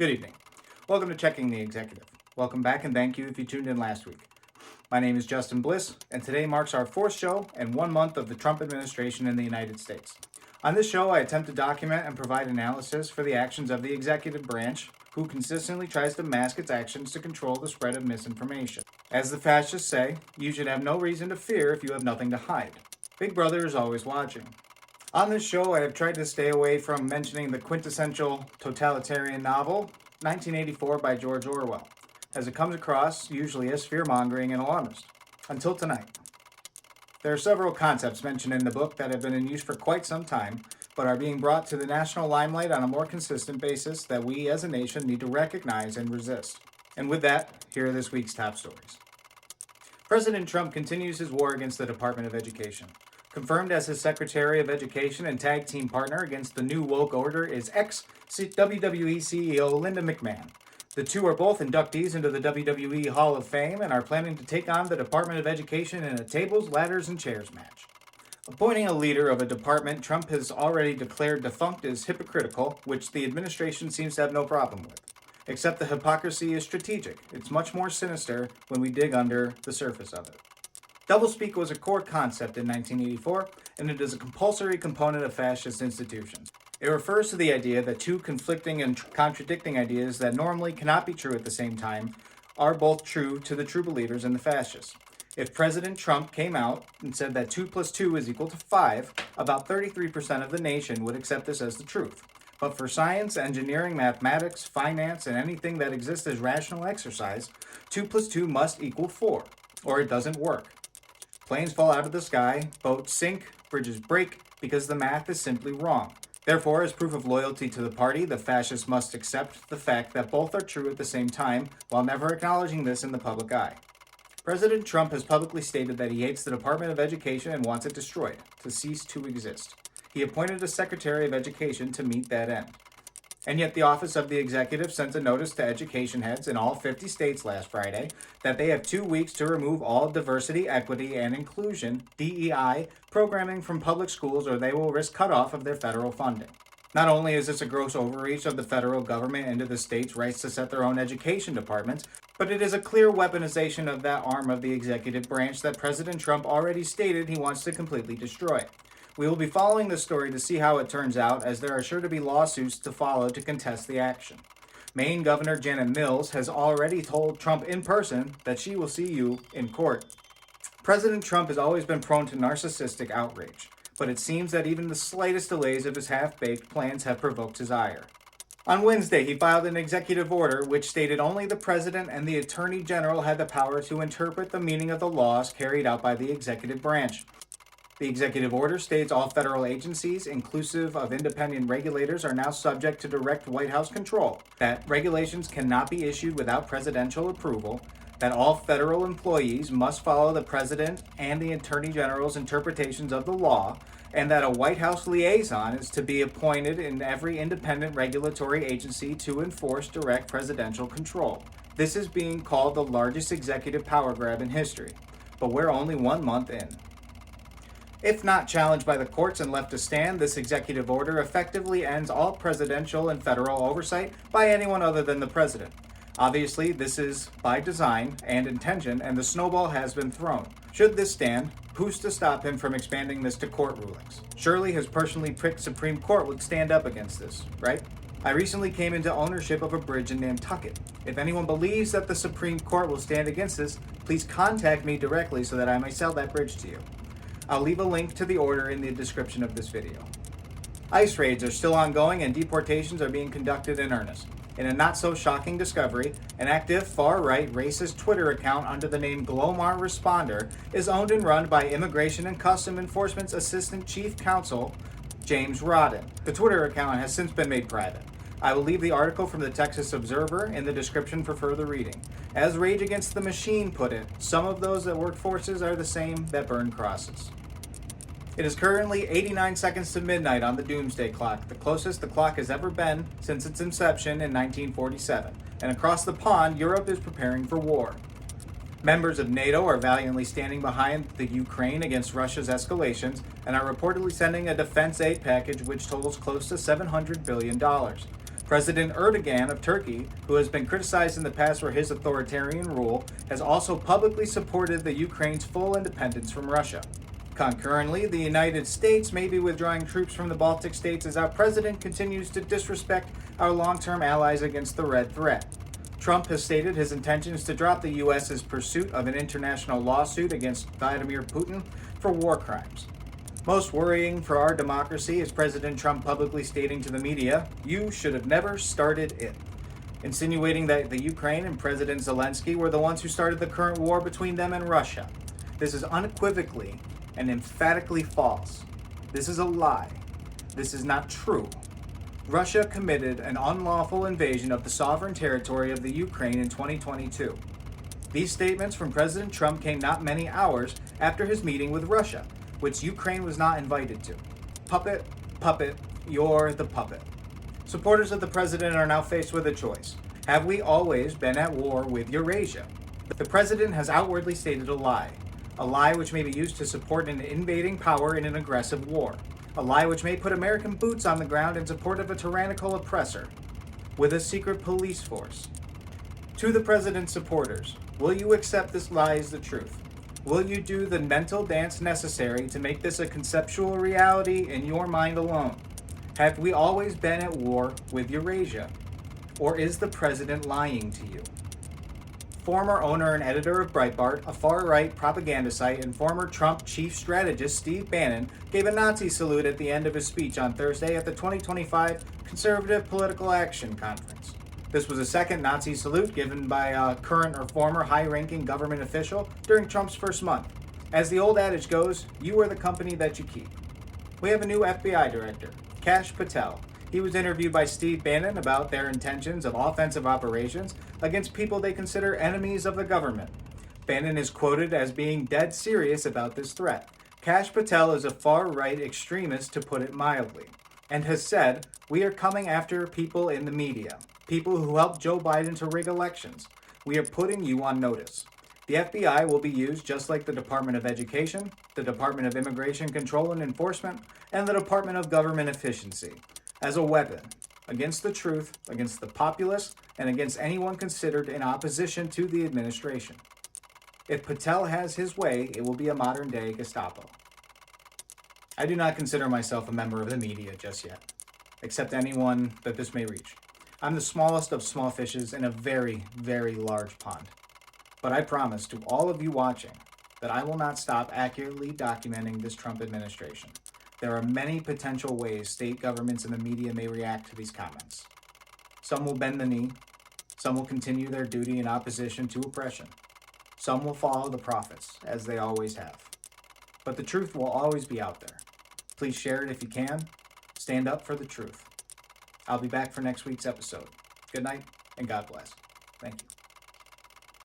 Good evening. Welcome to Checking the Executive. Welcome back and thank you if you tuned in last week. My name is Justin Bliss, and today marks our fourth show and 1 month of the Trump administration in the United States. On this show, I attempt to document and provide analysis for the actions of the executive branch, who consistently tries to mask its actions to control the spread of misinformation. As the fascists say, you should have no reason to fear if you have nothing to hide. Big Brother is always watching. On this show, I have tried to stay away from mentioning the quintessential totalitarian novel, 1984 by George Orwell, as it comes across usually as fear-mongering and alarmist. Until tonight. There are several concepts mentioned in the book that have been in use for quite some time, but are being brought to the national limelight on a more consistent basis that we as a nation need to recognize and resist. And with that, here are this week's top stories. President Trump continues his war against the Department of Education. Confirmed as his Secretary of Education and tag team partner against the new woke order is ex-WWE CEO Linda McMahon. The two are both inductees into the WWE Hall of Fame and are planning to take on the Department of Education in a tables, ladders, and chairs match. Appointing a leader of a department Trump has already declared defunct is hypocritical, which the administration seems to have no problem with. Except the hypocrisy is strategic. It's much more sinister when we dig under the surface of it. Doublespeak was a core concept in 1984, and it is a compulsory component of fascist institutions. It refers to the idea that two conflicting and contradicting ideas that normally cannot be true at the same time are both true to the true believers in the fascists. If President Trump came out and said that 2 plus 2 is equal to 5, about 33% of the nation would accept this as the truth. But for science, engineering, mathematics, finance, and anything that exists as rational exercise, 2 plus 2 must equal 4, or it doesn't work. Planes fall out of the sky, boats sink, bridges break, because the math is simply wrong. Therefore, as proof of loyalty to the party, the fascists must accept the fact that both are true at the same time, while never acknowledging this in the public eye. President Trump has publicly stated that he hates the Department of Education and wants it destroyed, to cease to exist. He appointed a Secretary of Education to meet that end. And yet the Office of the Executive sent a notice to education heads in all 50 states last Friday that they have 2 weeks to remove all diversity, equity, and inclusion, DEI, programming from public schools or they will risk cutoff of their federal funding. Not only is this a gross overreach of the federal government into the states' rights to set their own education departments, but it is a clear weaponization of that arm of the executive branch that President Trump already stated he wants to completely destroy. We will be following this story to see how it turns out, as there are sure to be lawsuits to follow to contest the action. Maine Governor Janet Mills has already told Trump in person that she will see you in court. President Trump has always been prone to narcissistic outrage, but it seems that even the slightest delays of his half-baked plans have provoked his ire. On Wednesday, he filed an executive order which stated only the President and the Attorney General had the power to interpret the meaning of the laws carried out by the executive branch. The executive order states all federal agencies, inclusive of independent regulators, are now subject to direct White House control, that regulations cannot be issued without presidential approval, that all federal employees must follow the President and the Attorney General's interpretations of the law, and that a White House liaison is to be appointed in every independent regulatory agency to enforce direct presidential control. This is being called the largest executive power grab in history, but we're only 1 month in. If not challenged by the courts and left to stand, this executive order effectively ends all presidential and federal oversight by anyone other than the president. Obviously, this is by design and intention, and the snowball has been thrown. Should this stand, who's to stop him from expanding this to court rulings? Surely his personally picked Supreme Court would stand up against this, right? I recently came into ownership of a bridge in Nantucket. If anyone believes that the Supreme Court will stand against this, please contact me directly so that I may sell that bridge to you. I'll leave a link to the order in the description of this video. ICE raids are still ongoing and deportations are being conducted in earnest. In a not-so-shocking discovery, an active, far-right, racist Twitter account under the name Glomar Responder is owned and run by Immigration and Customs Enforcement's Assistant Chief Counsel, James Rodden. The Twitter account has since been made private. I will leave the article from the Texas Observer in the description for further reading. As Rage Against the Machine put it, some of those that work forces are the same that burn crosses. It is currently 89 seconds to midnight on the Doomsday Clock, the closest the clock has ever been since its inception in 1947, and across the pond, Europe is preparing for war. Members of NATO are valiantly standing behind the Ukraine against Russia's escalations and are reportedly sending a defense aid package which totals close to $700 billion. President Erdogan of Turkey, who has been criticized in the past for his authoritarian rule, has also publicly supported the Ukraine's full independence from Russia. Concurrently, the United States may be withdrawing troops from the Baltic states as our president continues to disrespect our long-term allies against the Red Threat. Trump has stated his intentions to drop the U.S.'s pursuit of an international lawsuit against Vladimir Putin for war crimes. Most worrying for our democracy is President Trump publicly stating to the media, "You should have never started it," insinuating that the Ukraine and President Zelensky were the ones who started the current war between them and Russia. This is unequivocally and emphatically false. This is a lie. This is not true. Russia committed an unlawful invasion of the sovereign territory of the Ukraine in 2022. These statements from President Trump came not many hours after his meeting with Russia, which Ukraine was not invited to. Puppet, puppet, you're the puppet. Supporters of the president are now faced with a choice. Have we always been at war with Eurasia? The president has outwardly stated a lie which may be used to support an invading power in an aggressive war, a lie which may put American boots on the ground in support of a tyrannical oppressor with a secret police force. To the president's supporters, will you accept this lie as the truth? Will you do the mental dance necessary to make this a conceptual reality in your mind alone? Have we always been at war with Eurasia? Or is the president lying to you? Former owner and editor of Breitbart, a far-right propaganda site, and former Trump chief strategist Steve Bannon gave a Nazi salute at the end of his speech on Thursday at the 2025 Conservative Political Action Conference. This was a second Nazi salute given by a current or former high-ranking government official during Trump's first month. As the old adage goes, you are the company that you keep. We have a new FBI director, Kash Patel. He was interviewed by Steve Bannon about their intentions of offensive operations against people they consider enemies of the government. Bannon is quoted as being dead serious about this threat. Kash Patel is a far-right extremist, to put it mildly, and has said, "We are coming after people in the media, people who helped Joe Biden to rig elections. We are putting you on notice." The FBI will be used just like the Department of Education, the Department of Immigration Control and Enforcement, and the Department of Government Efficiency, as a weapon against the truth, against the populace, and against anyone considered in opposition to the administration. If Patel has his way, it will be a modern-day Gestapo. I do not consider myself a member of the media just yet, except anyone that this may reach. I'm the smallest of small fishes in a very, very large pond. But I promise to all of you watching that I will not stop accurately documenting this Trump administration. There are many potential ways state governments and the media may react to these comments. Some will bend the knee. Some will continue their duty in opposition to oppression. Some will follow the prophets, as they always have. But the truth will always be out there. Please share it if you can. Stand up for the truth. I'll be back for next week's episode. Good night, and God bless. Thank you.